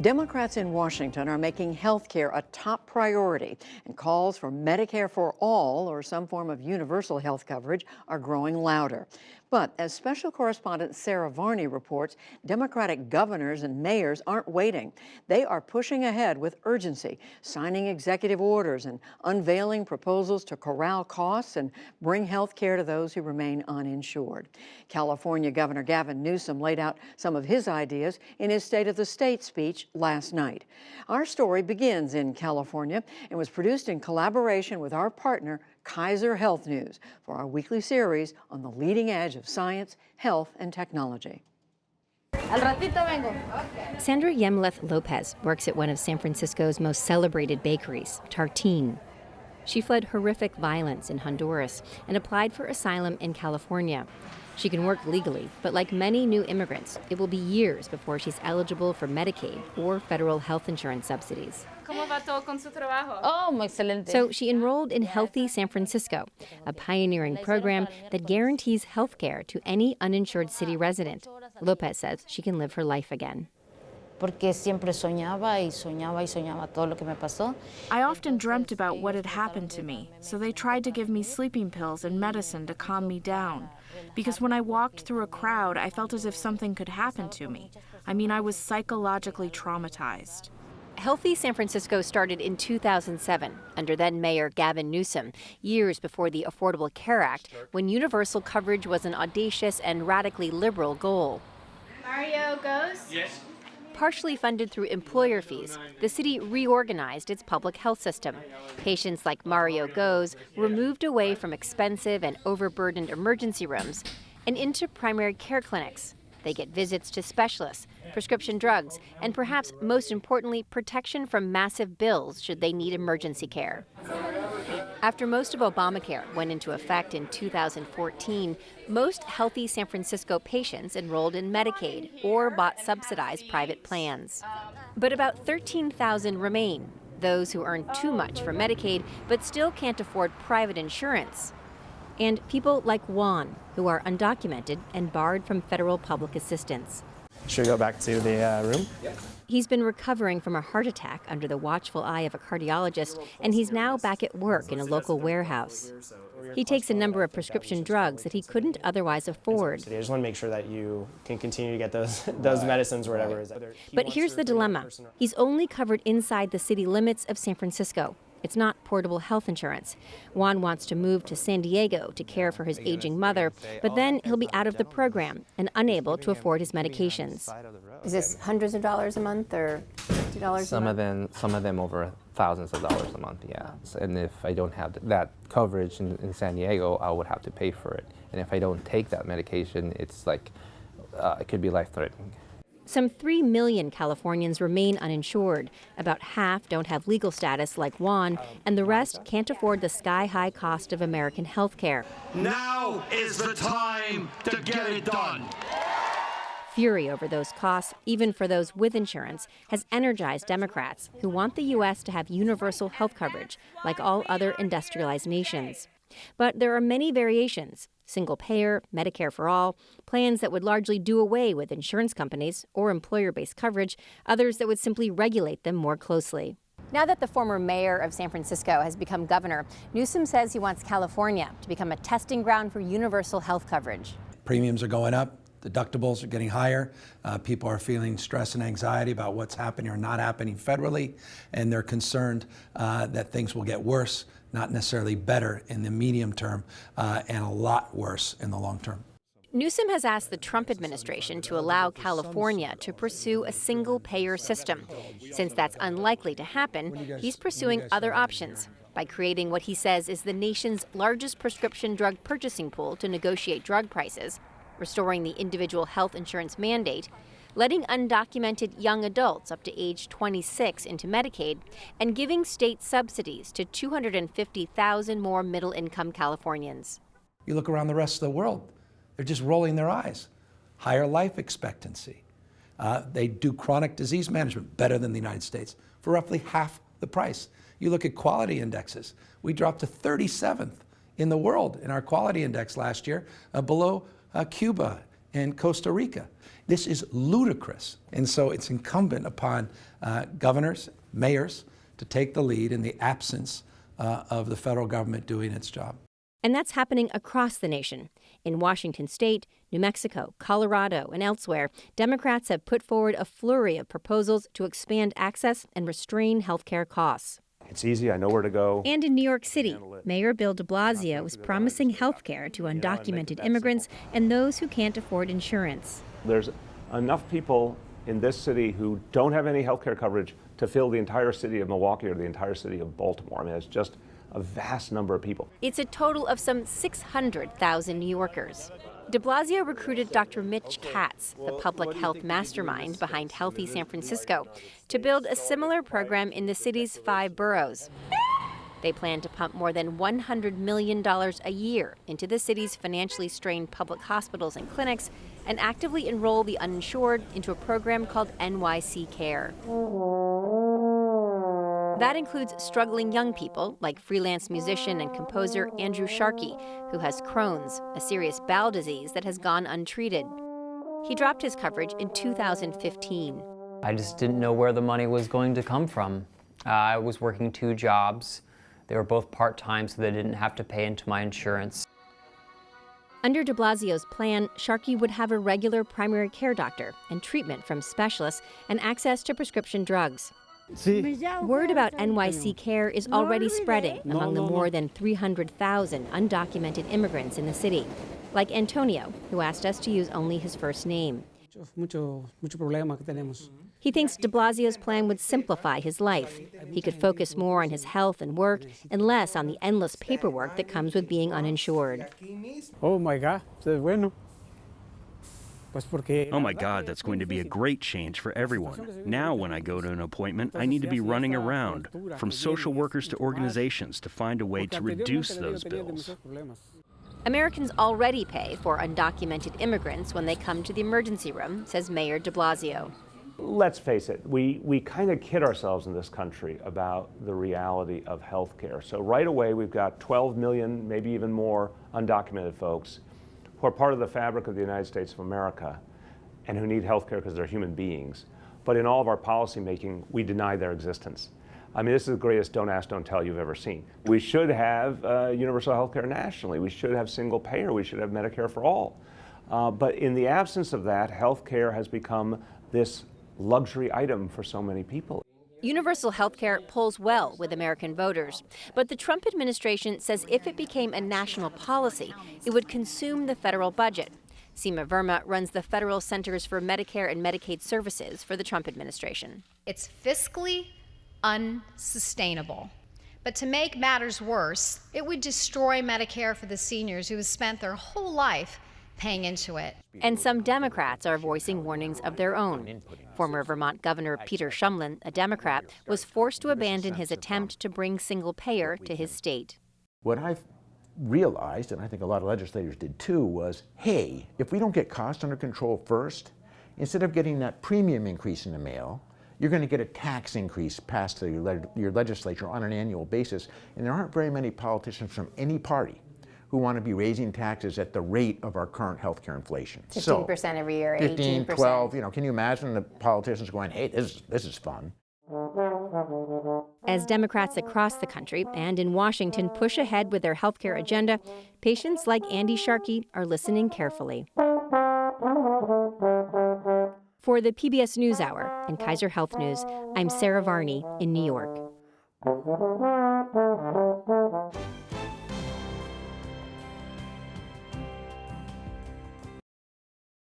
Democrats in Washington are making health care a top priority, and calls for Medicare for all or some form of universal health coverage are growing louder. But as special correspondent Sarah Varney reports, Democratic governors and mayors aren't waiting. They are pushing ahead with urgency, signing executive orders and unveiling proposals to corral costs and bring health care to those who remain uninsured. California Governor Gavin Newsom laid out some of his ideas in his State of the State speech last night. Our story begins in California and was produced in collaboration with our partner, Kaiser Health News, for our weekly series on the leading edge of science, health, and technology. Sandra Yemleth Lopez works at one of San Francisco's most celebrated bakeries, Tartine. She fled horrific violence in Honduras and applied for asylum in California. She can work legally, but like many new immigrants, it will be years before she's eligible for Medicaid or federal health insurance subsidies. So she enrolled in Healthy San Francisco, a pioneering program that guarantees health care to any uninsured city resident. Lopez says she can live her life again. I often dreamt about what had happened to me, so they tried to give me sleeping pills and medicine to calm me down. Because when I walked through a crowd, I felt as if something could happen to me. I mean, I was psychologically traumatized. Healthy San Francisco started in 2007 under then Mayor Gavin Newsom, years before the Affordable Care Act, when universal coverage was an audacious and radically liberal goal. Mario goes? Yes. Partially funded through employer fees, the city reorganized its public health system. Patients like Mario Goes were moved away from expensive and overburdened emergency rooms and into primary care clinics. They get visits to specialists, prescription drugs, and perhaps most importantly, protection from massive bills should they need emergency care. After most of Obamacare went into effect in 2014, most Healthy San Francisco patients enrolled in Medicaid or bought subsidized private plans. But about 13,000 remain, those who earn too much for Medicaid but still can't afford private insurance. And people like Juan, who are undocumented and barred from federal public assistance. Should we go back to the room? He's been recovering from a heart attack under the watchful eye of a cardiologist, and he's now back at work in a local warehouse. He takes a number of prescription drugs that he couldn't otherwise afford. I just want to make sure that you can continue to get those medicines or whatever. But here's the dilemma. He's only covered inside the city limits of San Francisco. It's not portable health insurance. Juan wants to move to San Diego to care for his aging mother, but then he'll be out of the program and unable to afford his medications. Is this hundreds of dollars a month or $50 a month? Some of them over thousands of dollars a month, yeah. And if I don't have that coverage in San Diego, I would have to pay for it. And if I don't take that medication, it's like, it could be life-threatening. Some 3 million Californians remain uninsured. About half don't have legal status like Juan, and the rest can't afford the sky-high cost of American health care. Now is the time to get it done. Fury over those costs, even for those with insurance, has energized Democrats who want the U.S. to have universal health coverage, like all other industrialized nations. But there are many variations: single-payer, Medicare for all, plans that would largely do away with insurance companies or employer-based coverage, others that would simply regulate them more closely. Now that the former mayor of San Francisco has become governor, Newsom says he wants California to become a testing ground for universal health coverage. Premiums are going up. Deductibles are getting higher. People are feeling stress and anxiety about what's happening or not happening federally, and they're concerned that things will get worse, not necessarily better in the medium term, and a lot worse in the long term. Newsom has asked the Trump administration to allow California to pursue a single-payer system. Since that's unlikely to happen, he's pursuing other options by creating what he says is the nation's largest prescription drug purchasing pool to negotiate drug prices, restoring the individual health insurance mandate, letting undocumented young adults up to age 26 into Medicaid, and giving state subsidies to 250,000 more middle-income Californians. You look around the rest of the world, they're just rolling their eyes. Higher life expectancy. They do chronic disease management better than the United States for roughly half the price. You look at quality indexes. We dropped to 37th in the world in our quality index last year, below Cuba in Costa Rica. This is ludicrous. And so it's incumbent upon governors, mayors, to take the lead in the absence of the federal government doing its job. And that's happening across the nation. In Washington state, New Mexico, Colorado, and elsewhere, Democrats have put forward a flurry of proposals to expand access and restrain healthcare costs. It's easy, I know where to go. And in New York City, Mayor Bill de Blasio is promising health care to undocumented immigrants and those who can't afford insurance. There's enough people in this city who don't have any health care coverage to fill the entire city of Milwaukee or the entire city of Baltimore. I mean, it's just a vast number of people. It's a total of some 600,000 New Yorkers. De Blasio recruited Dr. Mitch Katz, the public health mastermind behind Healthy San Francisco, to build a similar program in the city's 5 boroughs. They plan to pump more than $100 million a year into the city's financially strained public hospitals and clinics and actively enroll the uninsured into a program called NYC Care. That includes struggling young people like freelance musician and composer Andrew Sharkey, who has Crohn's, a serious bowel disease that has gone untreated. He dropped his coverage in 2015. I just didn't know where the money was going to come from. I was working 2 jobs. They were both part-time, so they didn't have to pay into my insurance. Under de Blasio's plan, Sharkey would have a regular primary care doctor and treatment from specialists and access to prescription drugs. Word about NYC Care is already spreading among the more than 300,000 undocumented immigrants in the city, like Antonio, who asked us to use only his first name. He thinks de Blasio's plan would simplify his life. He could focus more on his health and work and less on the endless paperwork that comes with being uninsured. Oh my God, bueno. Oh my God, that's going to be a great change for everyone. Now when I go to an appointment, I need to be running around, from social workers to organizations, to find a way to reduce those bills. Americans already pay for undocumented immigrants when they come to the emergency room, says Mayor de Blasio. Let's face it, we kind of kid ourselves in this country about the reality of health care. So right away, we've got 12 million, maybe even more, undocumented folks who are part of the fabric of the United States of America and who need health care because they're human beings. But in all of our policy making, we deny their existence. I mean, this is the greatest don't ask, don't tell you've ever seen. We should have universal health care nationally. We should have single payer. We should have Medicare for all. But in the absence of that, health care has become this luxury item for so many people. Universal health care polls well with American voters, but the Trump administration says if it became a national policy, it would consume the federal budget. Seema Verma runs the Federal Centers for Medicare and Medicaid Services for the Trump administration. It's fiscally unsustainable. But to make matters worse, it would destroy Medicare for the seniors who have spent their whole life paying into it. And some Democrats are voicing warnings of their own. Former Vermont Governor Peter Shumlin, a Democrat, was forced to abandon his attempt to bring single payer to his state. What I've realized, and I think a lot of legislators did too, was, hey, if we don't get costs under control first, instead of getting that premium increase in the mail, you're going to get a tax increase passed to your legislature on an annual basis. And there aren't very many politicians from any party who want to be raising taxes at the rate of our current healthcare inflation. 15% every year, 15, 18%. 12, can you imagine the politicians going, hey, this is fun. As Democrats across the country and in Washington push ahead with their healthcare agenda, patients like Andy Sharkey are listening carefully. For the PBS NewsHour and Kaiser Health News, I'm Sarah Varney in New York.